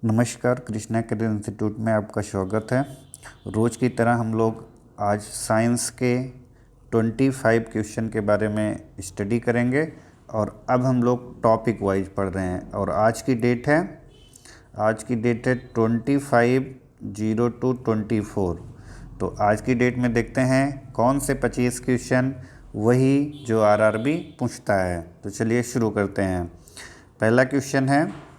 नमस्कार, Krishna career institute में आपका स्वागत है। रोज़ की तरह हम लोग आज साइंस के 25 क्वेश्चन के बारे में स्टडी करेंगे और अब हम लोग टॉपिक वाइज पढ़ रहे हैं और आज की डेट है 25/02/24। तो आज की डेट में देखते हैं कौन से 25 क्वेश्चन वही जो आरआरबी पूछता है। तो चलिए शुरू करते हैं। पहला क्वेश्चन है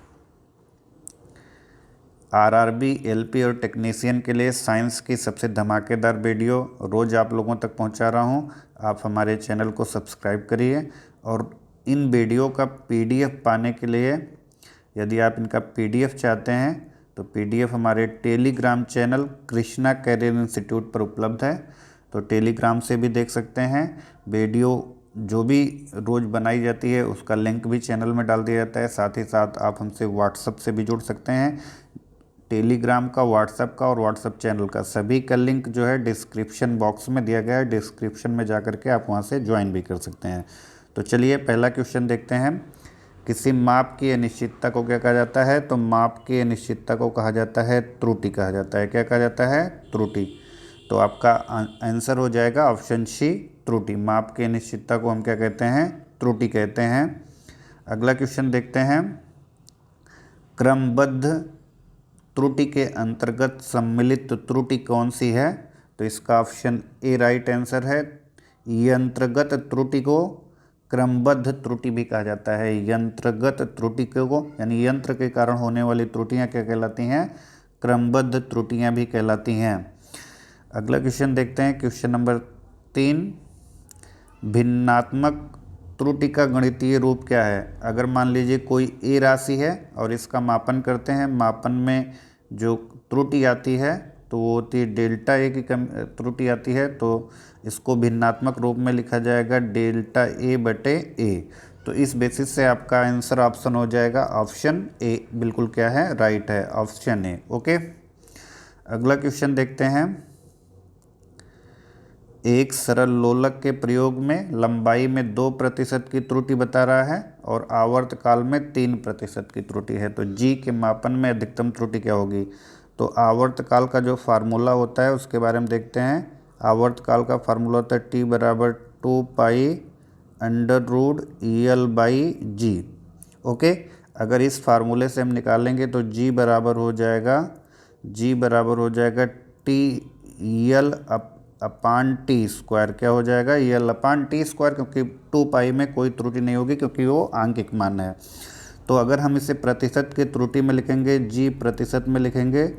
आरआरबी, एलपी और टेक्नीशियन के लिए साइंस की सबसे धमाकेदार वीडियो रोज़ आप लोगों तक पहुंचा रहा हूं। आप हमारे चैनल को सब्सक्राइब करिए और इन वीडियो का पीडीएफ पाने के लिए यदि आप इनका पीडीएफ चाहते हैं तो पीडीएफ हमारे Telegram channel Krishna career institute पर उपलब्ध है। तो टेलीग्राम से भी देख सकते हैं। वीडियो जो भी रोज़ बनाई जाती है उसका लिंक भी चैनल में डाल दिया जाता है। साथ ही साथ आप हमसे व्हाट्सएप से भी जुड़ सकते हैं। टेलीग्राम का, व्हाट्सएप का और व्हाट्सएप चैनल का सभी का लिंक जो है डिस्क्रिप्शन बॉक्स में दिया गया है। डिस्क्रिप्शन में जा कर के आप वहां से ज्वाइन भी कर सकते हैं। तो चलिए पहला क्वेश्चन देखते हैं। किसी माप की अनिश्चितता को क्या कहा जाता है? तो माप की अनिश्चितता को कहा जाता है त्रुटि कहा जाता है। क्या कहा जाता है? त्रुटि। तो आपका आंसर हो जाएगा ऑप्शन सी, त्रुटि। माप की अनिश्चितता को हम क्या कहते हैं? त्रुटि कहते हैं। अगला क्वेश्चन देखते हैं। क्रमबद्ध त्रुटि के अंतर्गत सम्मिलित त्रुटि कौन सी है? तो इसका ऑप्शन ए राइट आंसर है। यंत्रगत त्रुटि को क्रमबद्ध त्रुटि भी कहा जाता है। यंत्रगत त्रुटि को यानी यंत्र के कारण होने वाली त्रुटियां क्या कहलाती हैं? क्रमबद्ध त्रुटियां भी कहलाती हैं। अगला क्वेश्चन देखते हैं, क्वेश्चन नंबर 3। भिन्नात्मक त्रुटि का गणितीय रूप क्या है? अगर मान लीजिए कोई ए राशि है और इसका मापन करते हैं, मापन में जो त्रुटि आती है तो वो होती है डेल्टा ए की त्रुटि आती है। तो इसको भिन्नात्मक रूप में लिखा जाएगा डेल्टा ए बटे ए। तो इस बेसिस से आपका आंसर ऑप्शन हो जाएगा ऑप्शन ए। बिल्कुल क्या है? राइट है, ऑप्शन ए। ओके, अगला क्वेश्चन देखते हैं। एक सरल लोलक के प्रयोग में लंबाई में 2% की त्रुटि बता रहा है और आवर्तकाल में 3% की त्रुटि है। तो जी के मापन में अधिकतम त्रुटि क्या होगी? तो आवर्तकाल का जो फार्मूला होता है उसके बारे में देखते हैं। आवर्तकाल का फार्मूला होता है T बराबर 2π√EL/G। ओके, अगर इस फार्मूले से हम निकालेंगे तो जी बराबर हो जाएगा टी अपान टी स्क्वायर। क्या हो जाएगा? यल अपान टी स्क्वायर, क्योंकि 2π में कोई त्रुटि नहीं होगी क्योंकि वो आंकिक मान है। तो अगर हम इसे प्रतिशत की त्रुटि में लिखेंगे, जी प्रतिशत में लिखेंगे,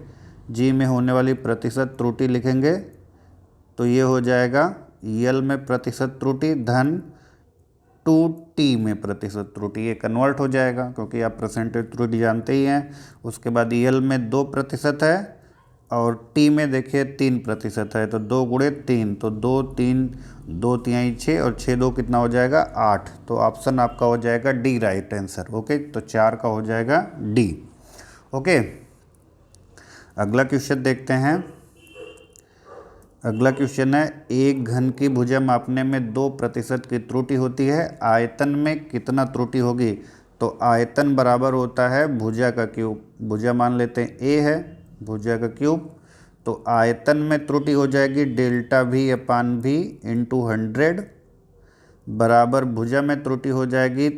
जी में होने वाली प्रतिशत त्रुटि लिखेंगे तो ये हो जाएगा यल में प्रतिशत त्रुटि धन 2t में प्रतिशत त्रुटि। ये कन्वर्ट हो जाएगा क्योंकि आप परसेंटेज त्रुटि जानते ही हैं। उसके बाद यल में 2% है और टी में देखिए 3% है। तो 2 गुणे 3, तो 2 3 2 तिहाई 6 और 6 2 कितना हो जाएगा? 8। तो ऑप्शन आपका हो जाएगा डी राइट आंसर। ओके, तो 4 का हो जाएगा डी। ओके, अगला क्वेश्चन देखते हैं। अगला क्वेश्चन है, एक घन की भुजा मापने में 2% की त्रुटि होती है, आयतन में कितना त्रुटि होगी? तो आयतन बराबर होता है भुजा का क्यूब। भुजा मान लेते हैं ए है, भुजा का क्यूब। तो आयतन में त्रुटि हो जाएगी delta V upon V into 100 बराबर भुजा में त्रुटि हो जाएगी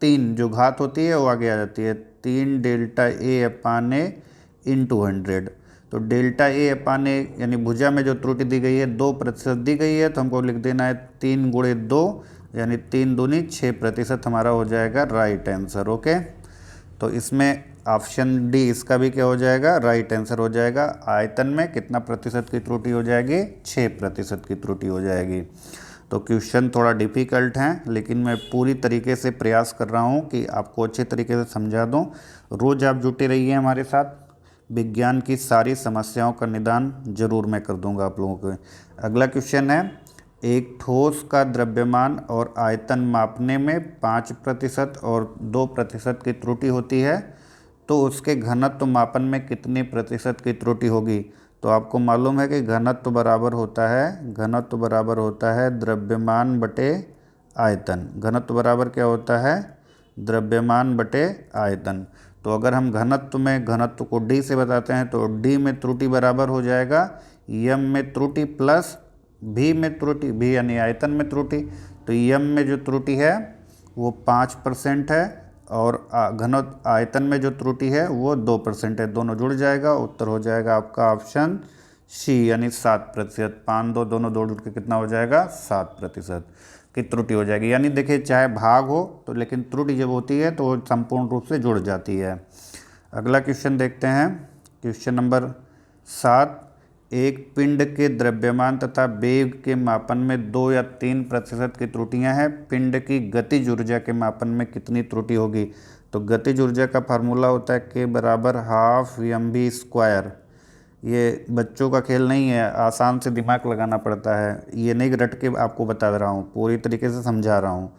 3, जो घात होती है वो आगे आ जाती है, 3 delta A upon A into 100। तो डेल्टा ए अपान ए यानी भुजा में जो त्रुटि दी गई है 2% दी गई है, तो हमको लिख देना है 3 गुणे 2 यानी 3 दूनी 6% हमारा हो जाएगा राइट आंसर। ओके, तो इसमें ऑप्शन डी इसका भी क्या हो जाएगा? राइट आंसर हो जाएगा। आयतन में कितना प्रतिशत की त्रुटि हो जाएगी? 6% की त्रुटि हो जाएगी। तो क्वेश्चन थोड़ा डिफ़िकल्ट हैं लेकिन मैं पूरी तरीके से प्रयास कर रहा हूं कि आपको अच्छे तरीके से समझा दूं। रोज़ आप जुटे रहिए हमारे साथ। विज्ञान की सारी समस्याओं का निदान जरूर मैं कर दूंगा आप लोगों को। अगला क्वेश्चन है, एक ठोस का द्रव्यमान और आयतन मापने में 5% और 2% की त्रुटि होती है, तो उसके घनत्व मापन में कितने प्रतिशत की त्रुटि होगी? तो आपको मालूम है कि घनत्व बराबर होता है द्रव्यमान बटे आयतन। घनत्व बराबर क्या होता है? द्रव्यमान बटे आयतन। तो अगर हम घनत्व में घनत्व को डी से बताते हैं तो डी में त्रुटि बराबर हो जाएगा यम में त्रुटि प्लस भी में त्रुटि, भी यानी आयतन में त्रुटि। तो यम में जो त्रुटि है वो 5% है और घनत्व आयतन में जो त्रुटि है वो 2% है। दोनों जुड़ जाएगा, उत्तर हो जाएगा आपका ऑप्शन सी यानी 7%। 5 2 दोनों दो जुड़ के कितना हो जाएगा 7% की त्रुटि हो जाएगी। यानी देखिए चाहे भाग हो तो लेकिन त्रुटि जब होती है तो वो संपूर्ण रूप से जुड़ जाती है। अगला क्वेश्चन देखते हैं, क्वेश्चन नंबर 7। एक पिंड के द्रव्यमान तथा वेग के मापन में 2 या 3% की त्रुटियां हैं। पिंड की गतिज ऊर्जा के मापन में कितनी त्रुटि होगी? तो गतिज ऊर्जा का फार्मूला होता है k बराबर हाफ mv²। ये बच्चों का खेल नहीं है, आसान से दिमाग लगाना पड़ता है। ये नहीं रट के आपको बता रहा हूँ, पूरी तरीके से समझा रहा हूँ।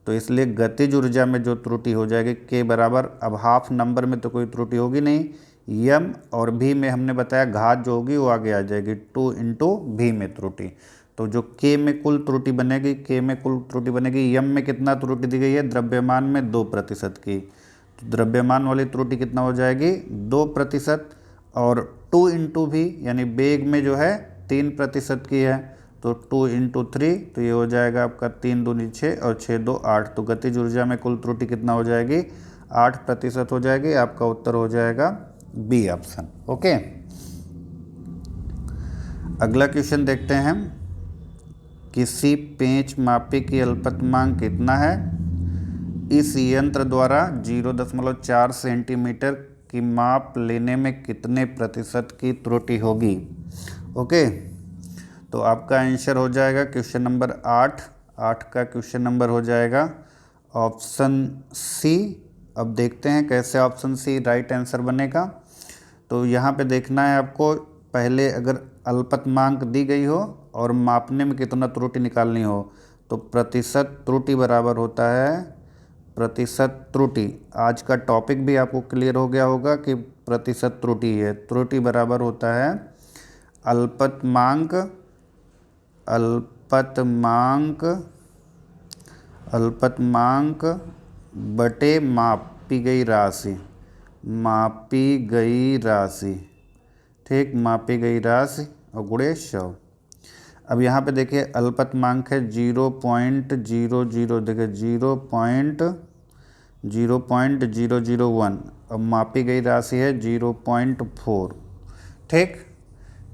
तो इसलिए गतिज ऊर्जा में जो त्रुटि हो जाएगी k बराबर, अब हाफ नंबर में तो कोई त्रुटि होगी नहीं, यम और भी में हमने बताया घात जो होगी वो आगे आ जाएगी 2 इंटू भी में त्रुटि। तो जो k में कुल त्रुटि बनेगी, k में कुल त्रुटि बनेगी, यम में कितना त्रुटि दी गई है द्रव्यमान में 2% की, तो द्रव्यमान वाली त्रुटि कितना हो जाएगी 2%। और 2 इंटू भी यानी वेग में जो है 3% की है तो 2 इंटू 3, तो ये हो जाएगा आपका 3 दूनी 6 और 6 2 8। तो गतिज ऊर्जा में कुल त्रुटि कितना हो जाएगी 8% हो जाएगी। आपका उत्तर हो जाएगा बी ऑप्शन। ओके, अगला क्वेश्चन देखते हैं। किसी पेंच मापी की अल्पतमांक कितना है? इस यंत्र द्वारा 0.4 सेंटीमीटर की माप लेने में कितने प्रतिशत की त्रुटि होगी? ओके, तो आपका आंसर हो जाएगा क्वेश्चन नंबर 8 का क्वेश्चन नंबर हो जाएगा ऑप्शन सी। अब देखते हैं कैसे ऑप्शन सी राइट आंसर बनेगा। तो यहाँ पे देखना है आपको, पहले अगर अल्पतमांक दी गई हो और मापने में कितना त्रुटि निकालनी हो तो प्रतिशत त्रुटि बराबर होता है प्रतिशत त्रुटि। आज का टॉपिक भी आपको क्लियर हो गया होगा कि प्रतिशत त्रुटि है। त्रुटि बराबर होता है अल्पतमांक अल्पतमांक अल्पतमांक बटे मापी गई राशि, मापी गई राशि, ठीक, मापी गई राशि और गुणे 100। अब यहाँ पे देखिए अल्पतमांक है 0.00, देखिए 0.001 और मापी गई राशि है 0.4, ठीक,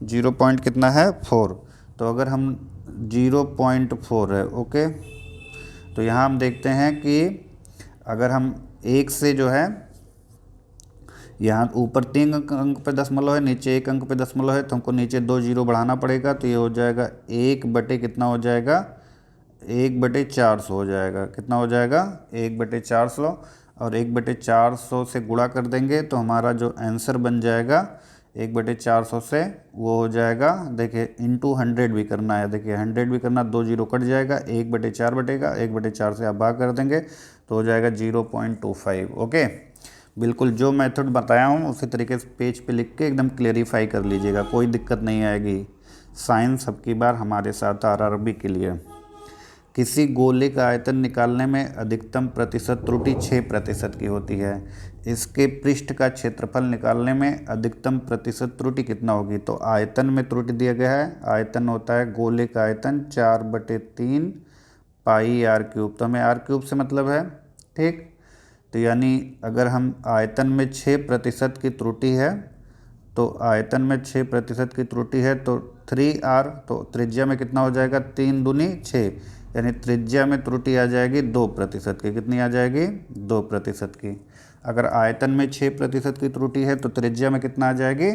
0 पॉइंट कितना है 4। तो अगर हम 0.4 है, ओके, तो यहाँ हम देखते हैं कि अगर हम एक से जो है यहाँ ऊपर 3 अंक पे दशमलव है, नीचे 1 अंक पे दशमलव है, तो हमको नीचे 2 जीरो बढ़ाना पड़ेगा। तो ये हो जाएगा 1 बटे कितना हो जाएगा 1/400 हो जाएगा। कितना हो जाएगा 1/400 और 1/400 से गुणा कर देंगे तो हमारा जो आंसर बन जाएगा 1/400 से वो हो जाएगा, देखिए इंटू 100 भी करना है, देखिए 100 भी करना, 2 जीरो कट जाएगा, 1/4 बटेगा, 1/4 से आप भाग कर देंगे तो हो जाएगा 0.25। ओके, बिल्कुल जो मेथड बताया हूँ उसी तरीके से पेज पे लिख के एकदम क्लेरिफाई कर लीजिएगा, कोई दिक्कत नहीं आएगी। साइंस अब की बार हमारे साथ आरआरबी के लिए। किसी गोले का आयतन निकालने में अधिकतम प्रतिशत त्रुटि 6% की होती है। इसके पृष्ठ का क्षेत्रफल निकालने में अधिकतम प्रतिशत त्रुटि कितना होगी? तो आयतन में त्रुटि दिया गया है, आयतन होता है गोले का आयतन 4/3 पाई r³ तो हमें r³ से मतलब है, ठीक। तो यानी अगर हम आयतन में 6% की त्रुटि है तो आयतन में 6% की त्रुटि है तो 3r, तो त्रिज्या में कितना हो जाएगा 3 दूनी 6, यानी त्रिज्या में त्रुटि आ जाएगी 2% की। कितनी आ जाएगी 2% की। अगर आयतन में 6% की त्रुटि है तो त्रिज्या में कितना आ जाएगी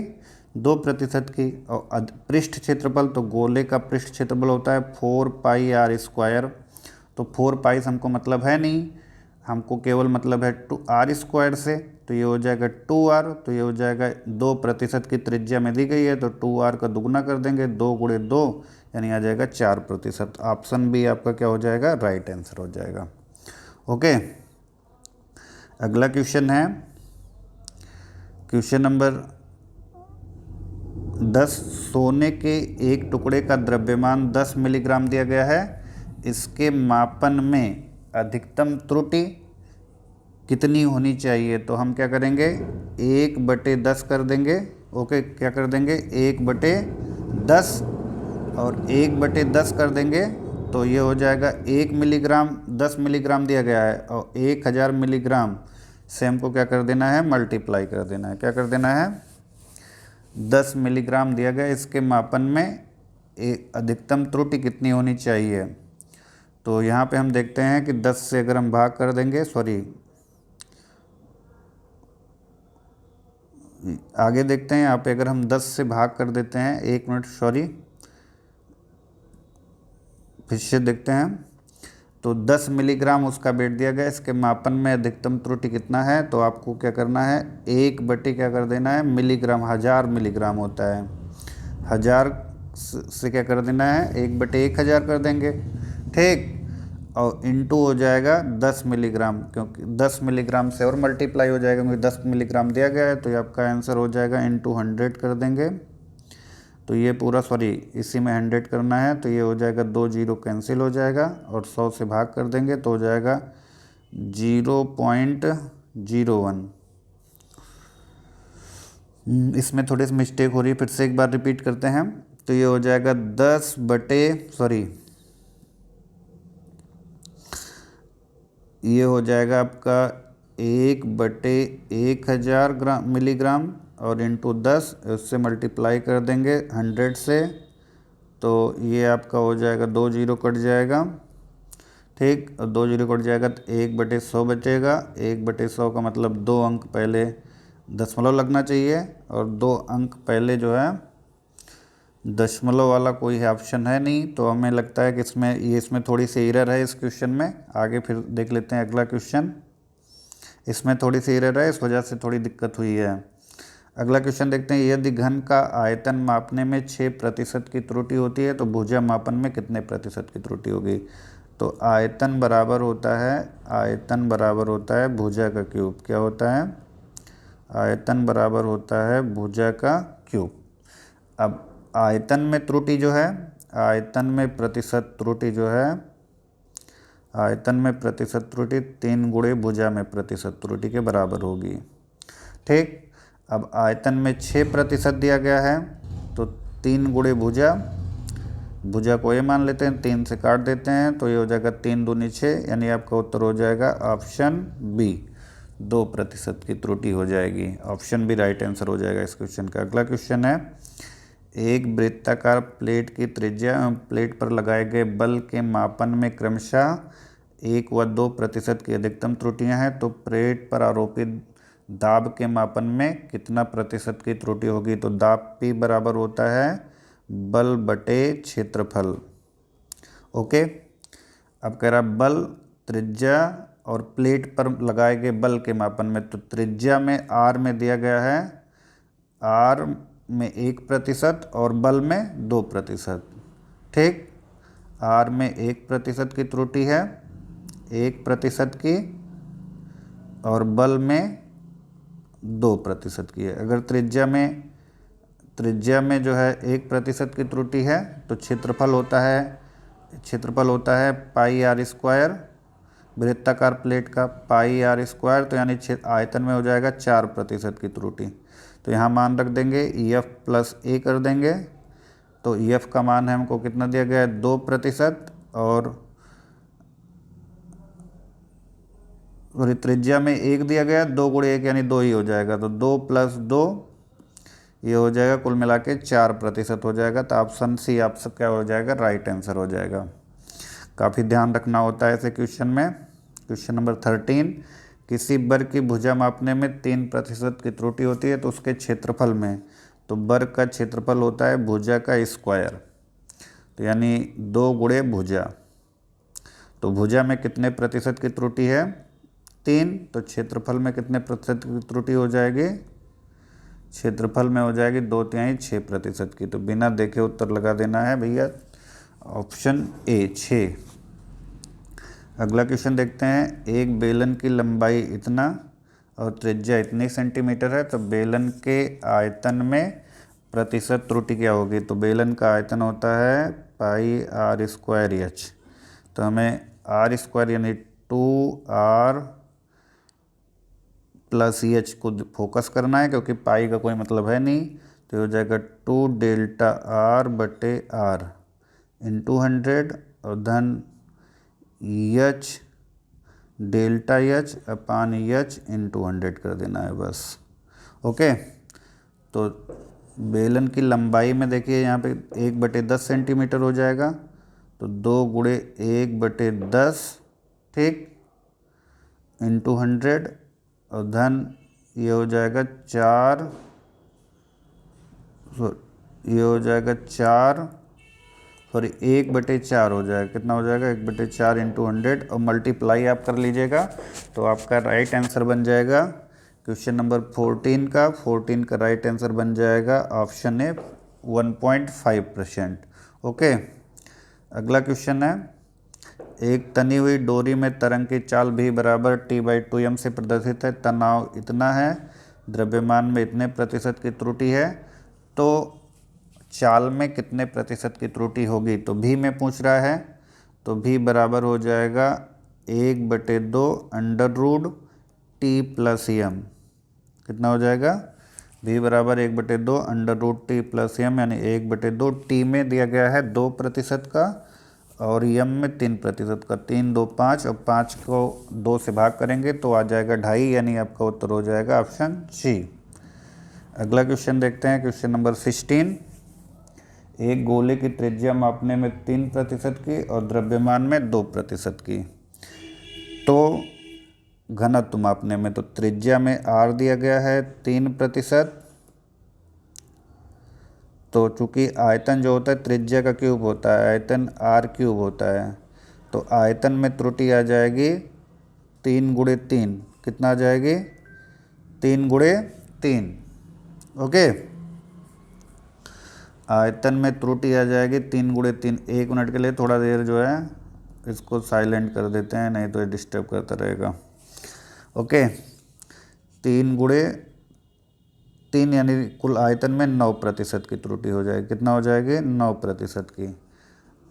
2% की। और पृष्ठ क्षेत्रफल, तो गोले का पृष्ठ क्षेत्रफल होता है 4πr²। तो 4π से हमको मतलब है नहीं, हमको केवल मतलब है r² से, तो ये हो जाएगा 2r, तो ये हो जाएगा 2% की त्रिज्या में दी गई है तो 2r का दुगना कर देंगे, 2 गुणे 2 यानी आ जाएगा 4%। ऑप्शन बी आपका क्या हो जाएगा राइट आंसर हो जाएगा। ओके, अगला क्वेश्चन है क्वेश्चन नंबर 10। सोने के एक टुकड़े का द्रव्यमान 10 मिलीग्राम दिया गया है। इसके मापन में अधिकतम त्रुटि कितनी होनी चाहिए, तो हम क्या करेंगे 1/10 कर देंगे। ओके, क्या कर देंगे 1/10, और 1/10 कर देंगे तो ये हो जाएगा 1 मिलीग्राम। 10 मिलीग्राम दिया गया है और 1000 मिलीग्राम से हमको क्या कर देना है, मल्टीप्लाई कर देना है। क्या कर देना है, 10 मिलीग्राम दिया गया, इसके मापन में अधिकतम त्रुटि कितनी होनी चाहिए। तो यहाँ पे हम देखते हैं कि 10 से अगर हम भाग कर देंगे, सॉरी आगे देखते हैं, यहाँ पे अगर हम 10 से भाग कर देते हैं, 1 मिनट सॉरी, फिर से देखते हैं। तो 10 मिलीग्राम उसका वेट दिया गया, इसके मापन में अधिकतम त्रुटि कितना है, तो आपको क्या करना है 1/, क्या कर देना है मिलीग्राम, 1000 मिलीग्राम होता है, 1000 से क्या कर देना है 1/1000 कर देंगे। ठीक, और इंटू हो जाएगा 10 मिलीग्राम, क्योंकि 10 मिलीग्राम से और मल्टीप्लाई हो जाएगा, क्योंकि 10 मिलीग्राम दिया गया है, तो ये आपका आंसर हो जाएगा इंटू 100 कर देंगे। तो ये पूरा सॉरी इसी में 100 करना है, तो ये हो जाएगा 2 जीरो कैंसिल हो जाएगा, और 100 से भाग कर देंगे तो हो जाएगा 0.01। इसमें थोड़ी सी मिस्टेक हो रही है, फिर से एक बार रिपीट करते हैं। तो ये हो जाएगा 10 बटे सॉरी ये हो जाएगा आपका 1/1000 मिलीग्राम, और इंटू 10, उससे मल्टीप्लाई कर देंगे 100 से, तो ये आपका हो जाएगा 2 जीरो कट जाएगा। ठीक, और 2 जीरो कट जाएगा तो 1/100 बचेगा। 1/100 का मतलब 2 अंक पहले दशमलव लगना चाहिए, और 2 अंक पहले जो है दशमलव वाला कोई ऑप्शन है नहीं, तो हमें लगता है कि इसमें थोड़ी सी एरर है इस क्वेश्चन में। आगे फिर देख लेते हैं अगला क्वेश्चन। इसमें थोड़ी सी एरर है, इस वजह से थोड़ी दिक्कत हुई है। अगला क्वेश्चन देखते हैं, यदि घन का आयतन मापने में 6% की त्रुटि होती है तो भुजा मापन में कितने प्रतिशत की त्रुटि होगी। तो आयतन बराबर होता है भुजा का क्यूब। क्या होता है, आयतन बराबर होता है भुजा का क्यूब। अब आयतन में त्रुटि जो है, आयतन में प्रतिशत त्रुटि जो है, आयतन में प्रतिशत त्रुटि 3 गुणे भुजा में प्रतिशत त्रुटि के बराबर होगी। ठीक, अब आयतन में 6% दिया गया है, तो 3 गुणे भुजा, भुजा को ये मान लेते हैं, 3 से काट देते हैं, तो ये हो जाएगा 3 दूनी 6, यानी आपका उत्तर हो जाएगा ऑप्शन बी, 2% की त्रुटि हो जाएगी। ऑप्शन बी राइट आंसर हो जाएगा इस क्वेश्चन का। अगला क्वेश्चन है, एक वृत्ताकार प्लेट की त्रिज्या प्लेट पर लगाए गए बल के मापन में क्रमशः 1 व 2% की अधिकतम त्रुटियां हैं, तो प्लेट पर आरोपित दाब के मापन में कितना प्रतिशत की त्रुटि होगी। तो दाब P बराबर होता है बल बटे क्षेत्रफल। ओके, अब कह रहा बल, त्रिज्या और प्लेट पर लगाए गए बल के मापन में, तो त्रिज्या में R में दिया गया है, R में 1% और बल में 2%। ठीक, R में 1% की त्रुटि है, 1% की, और बल में 2% की है। अगर त्रिज्या में जो है 1% की त्रुटि है, तो क्षेत्रफल होता है पाई आर स्क्वायर, वृत्ताकार प्लेट का पाई आर स्क्वायर, तो यानी आयतन में हो जाएगा 4% की त्रुटि। तो यहाँ मान रख देंगे EF प्लस A कर देंगे, तो EF का मान है हमको कितना दिया गया है 2%, और त्रिज्या में 1 दिया गया, 2 गुणे 1 यानी 2 ही हो जाएगा, तो 2 + 2 ये हो जाएगा, कुल मिला के 4% हो जाएगा। तो ऑप्शन सी आपसे क्या हो जाएगा, राइट आंसर हो जाएगा। काफ़ी ध्यान रखना होता है ऐसे क्वेश्चन में। क्वेश्चन नंबर 13, किसी वर्ग की भुजा मापने में 3% की त्रुटि होती है, तो उसके क्षेत्रफल में, तो वर्ग का क्षेत्रफल होता है भुजा का स्क्वायर, तो यानी 2 गुणे भुजा। तो भुजा में कितने प्रतिशत की त्रुटि है 3, तो क्षेत्रफल में कितने प्रतिशत की त्रुटि हो जाएगी, क्षेत्रफल में हो जाएगी 2/3 6% की। तो बिना देखे उत्तर लगा देना है भैया, ऑप्शन ए 6। अगला क्वेश्चन देखते हैं, एक बेलन की लंबाई इतना और त्रिज्या इतनी सेंटीमीटर है, तो बेलन के आयतन में प्रतिशत त्रुटि क्या होगी। तो बेलन का आयतन होता है पाई आर स्क्वायर एच, तो हमें R² यानी 2R प्लस एच को फोकस करना है क्योंकि पाई का कोई मतलब है नहीं, तो हो जाएगा 2 डेल्टा आर बटे आर इंटू 100 और धन एच डेल्टा एच अपान एच इंटू 100 कर देना है बस। ओके, तो बेलन की लंबाई में देखिए यहाँ पे 1/10 सेंटीमीटर हो जाएगा, तो 2 गुणे 1/10 ठीक इंटू 100 और धन ये हो जाएगा 4, ये हो जाएगा 4 सॉरी 1/4 हो जाएगा, कितना हो जाएगा 1/4 इंटू 100 और मल्टीप्लाई आप कर लीजिएगा, तो आपका राइट आंसर बन जाएगा क्वेश्चन नंबर 14 का राइट आंसर बन जाएगा ऑप्शन ए 1.5%। ओके, अगला क्वेश्चन है, एक तनी हुई डोरी में तरंग की चाल भी बराबर T/2m से प्रदर्शित है, तनाव इतना है, द्रव्यमान में इतने प्रतिशत की त्रुटि है, तो चाल में कितने प्रतिशत की त्रुटि होगी। तो भी में पूछ रहा है, तो भी बराबर हो जाएगा 1/2 √T+m, कितना हो जाएगा भी बराबर 1/2 √T+m यानी 1/2 टी में दिया गया है 2% का और यम में 3% का, 3 2 5 और 5 को 2 से भाग करेंगे तो आ जाएगा 2.5, यानी आपका उत्तर हो जाएगा ऑप्शन सी। अगला क्वेश्चन देखते हैं, क्वेश्चन नंबर 16, एक गोले की त्रिज्या मापने में 3% की और द्रव्यमान में 2% की, तो घनत्व मापने में, तो त्रिज्या में r दिया गया है 3%, तो चूंकि आयतन जो होता है त्रिज्या का क्यूब होता है, आयतन r³ होता है, तो आयतन में त्रुटि आ जाएगी 3 गुणे 3, कितना आ जाएगी 3 गुणे 3। ओके, आयतन में त्रुटि आ जाएगी 3 गुणे 3। 1 मिनट के लिए थोड़ा देर जो है इसको साइलेंट कर देते हैं, नहीं तो ये डिस्टर्ब करता रहेगा। ओके, 3 गुणे 3 यानी कुल आयतन में 9% की त्रुटि हो जाएगी, कितना हो जाएगी 9% की,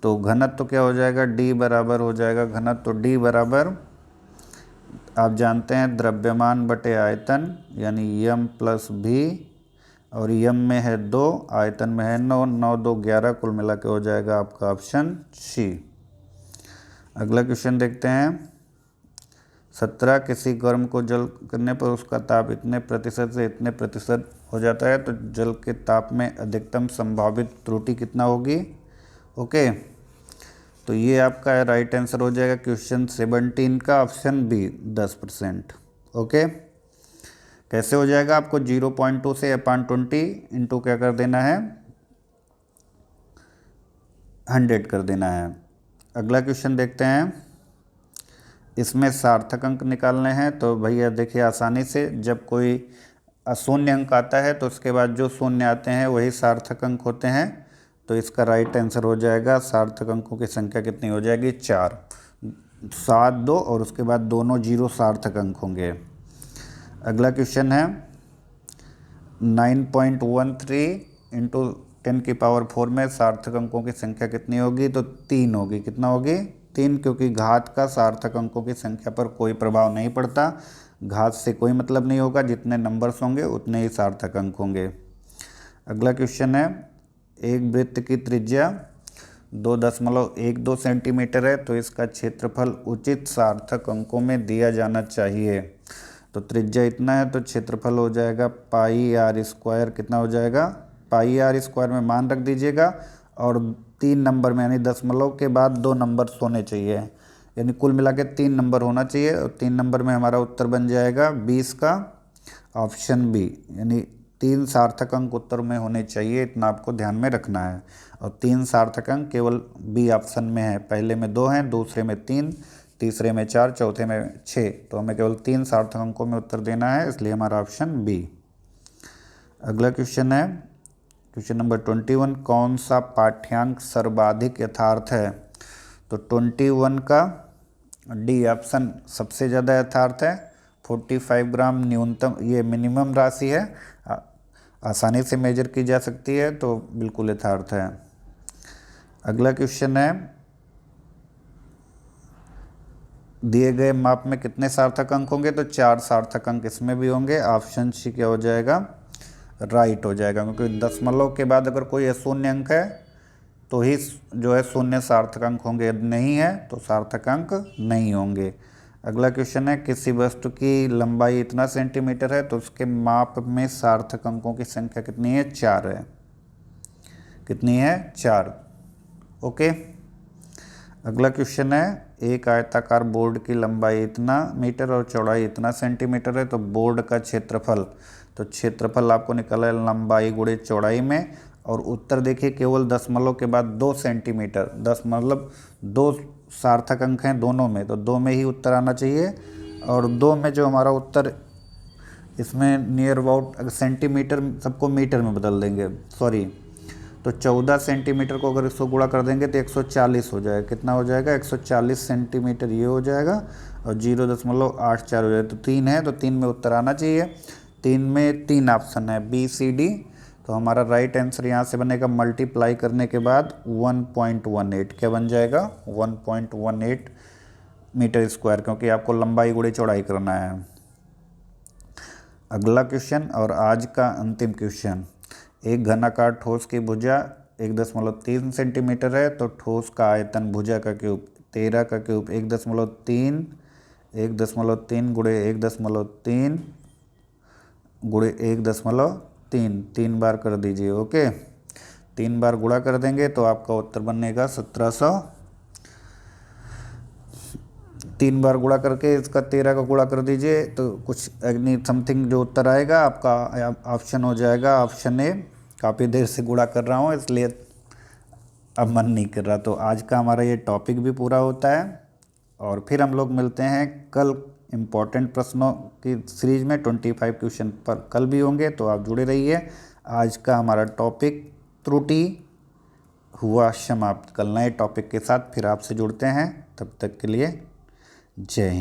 तो घनत्व तो क्या हो जाएगा D बराबर हो जाएगा घनत्व, तो D बराबर आप जानते हैं द्रव्यमान बटे आयतन यानी m प्लस भी, और m में है 2, आयतन में है 9, 9 2 11, कुल मिला के हो जाएगा आपका ऑप्शन सी। अगला क्वेश्चन देखते हैं, 17 किसी गर्म को जल करने पर उसका ताप इतने प्रतिशत से इतने प्रतिशत हो जाता है, तो जल के ताप में अधिकतम संभावित त्रुटि कितना होगी। ओके, तो ये आपका राइट आंसर हो जाएगा क्वेश्चन 17 का ऑप्शन बी 10%। ओके, कैसे हो जाएगा, आपको 0.2 से अपान 20 इंटू क्या कर देना है 100 कर देना है। अगला क्वेश्चन देखते हैं, इसमें सार्थक अंक निकालने हैं, तो भैया देखिए आसानी से, जब कोई अशून्य अंक आता है तो उसके बाद जो शून्य आते हैं वही सार्थक अंक होते हैं, तो इसका राइट आंसर हो जाएगा सार्थक अंकों की संख्या कितनी हो जाएगी 4, 7 2 और उसके बाद दोनों 0 सार्थक अंक होंगे। अगला क्वेश्चन है 9.13 इंटू 10⁴ में सार्थक अंकों की संख्या कितनी होगी, तो 3 होगी, कितना होगी 3, क्योंकि घात का सार्थक अंकों की संख्या पर कोई प्रभाव नहीं पड़ता, घात से कोई मतलब नहीं होगा, जितने नंबर्स होंगे उतने ही सार्थक अंक होंगे। अगला क्वेश्चन है, एक वृत्त की त्रिज्या 2.12 सेंटीमीटर है, तो इसका क्षेत्रफल उचित सार्थक अंकों में दिया जाना चाहिए, तो त्रिज्या इतना है तो क्षेत्रफल हो जाएगा πr², कितना हो जाएगा πr² में मान रख दीजिएगा और 3 नंबर में यानी दशमलव के बाद 2 नंबर होने चाहिए, यानी कुल मिला के 3 नंबर होना चाहिए, और 3 नंबर में हमारा उत्तर बन जाएगा 20 का ऑप्शन बी, यानी 3 सार्थक अंक उत्तर में होने चाहिए, इतना आपको ध्यान में रखना है। और 3 सार्थक अंक केवल बी ऑप्शन में है, पहले में 2 हैं, दूसरे में 3, तीसरे में 4, चौथे में 6, तो हमें केवल 3 सार्थक अंकों में उत्तर देना है, इसलिए हमारा ऑप्शन बी। अगला क्वेश्चन है क्वेश्चन नंबर 21, कौन सा पाठ्यांक सर्वाधिक यथार्थ है, तो 21 का डी ऑप्शन सबसे ज़्यादा यथार्थ है, 45 ग्राम न्यूनतम ये मिनिमम राशि है, आसानी से मेजर की जा सकती है, तो बिल्कुल यथार्थ है। अगला क्वेश्चन है दिए गए माप में कितने सार्थक अंक होंगे, तो 4 सार्थक अंक इसमें भी होंगे। ऑप्शन सी क्या हो जाएगा, राइट हो जाएगा, क्योंकि दशमलव के बाद अगर कोई शून्य अंक है तो ही जो है शून्य सार्थक अंक होंगे, यदि नहीं है तो सार्थक अंक नहीं होंगे। अगला क्वेश्चन है, किसी वस्तु की लंबाई इतना सेंटीमीटर है तो उसके माप में सार्थक अंकों की संख्या कितनी है, 4 है। कितनी है, 4। ओके। अगला क्वेश्चन है, एक आयताकार बोर्ड की लंबाई इतना मीटर और चौड़ाई इतना सेंटीमीटर है तो बोर्ड का क्षेत्रफल, तो क्षेत्रफल आपको निकला है लंबाई गुणे चौड़ाई में, और उत्तर देखिए केवल दशमलव के बाद 2 सेंटीमीटर, 10 मतलब 2 सार्थक अंक हैं दोनों में, तो 2 में ही उत्तर आना चाहिए। और 2 में जो हमारा उत्तर इसमें नियर अबाउट, अगर सेंटीमीटर सबको मीटर में बदल देंगे, सॉरी, तो 14 सेंटीमीटर को अगर इसको गुणा कर देंगे तो 140 हो जाएगा। कितना हो जाएगा, 140 सेंटीमीटर ये हो जाएगा, और 0.84 हो जाएगा। तो 3 है, तो 3 में उत्तर आना चाहिए। 3 में 3 ऑप्शन है, बी सी डी। तो हमारा राइट आंसर यहाँ से बनेगा, मल्टीप्लाई करने के बाद 1.18, क्या बन जाएगा, 1.18 मीटर स्क्वायर, क्योंकि आपको लंबाई गुणे चौड़ाई करना है। अगला क्वेश्चन और आज का अंतिम क्वेश्चन, एक घनाकार ठोस की भुजा 1.3 सेंटीमीटर है तो ठोस का आयतन भुजा का क्यूब 13 का क्यूब 1.3 गुणे 1.3 गुणे 1.3, 3 बार कर दीजिए। ओके, 3 बार गुणा कर देंगे तो आपका उत्तर बनेगा 1700। 3 बार गुणा करके इसका 13 का गुणा कर दीजिए तो कुछ एग्नी समथिंग जो उत्तर आएगा आपका ऑप्शन हो जाएगा ऑप्शन ए। काफ़ी देर से गुणा कर रहा हूँ इसलिए अब मन नहीं कर रहा। तो आज का हमारा ये टॉपिक भी पूरा होता है, और फिर हम लोग मिलते हैं कल। इम्पॉर्टेंट प्रश्नों की सीरीज में 25 क्वेश्चन पर कल भी होंगे, तो आप जुड़े रहिए। आज का हमारा टॉपिक त्रुटि हुआ समाप्त। कल नए टॉपिक के साथ फिर आपसे जुड़ते हैं, तब तक के लिए जय हिंद।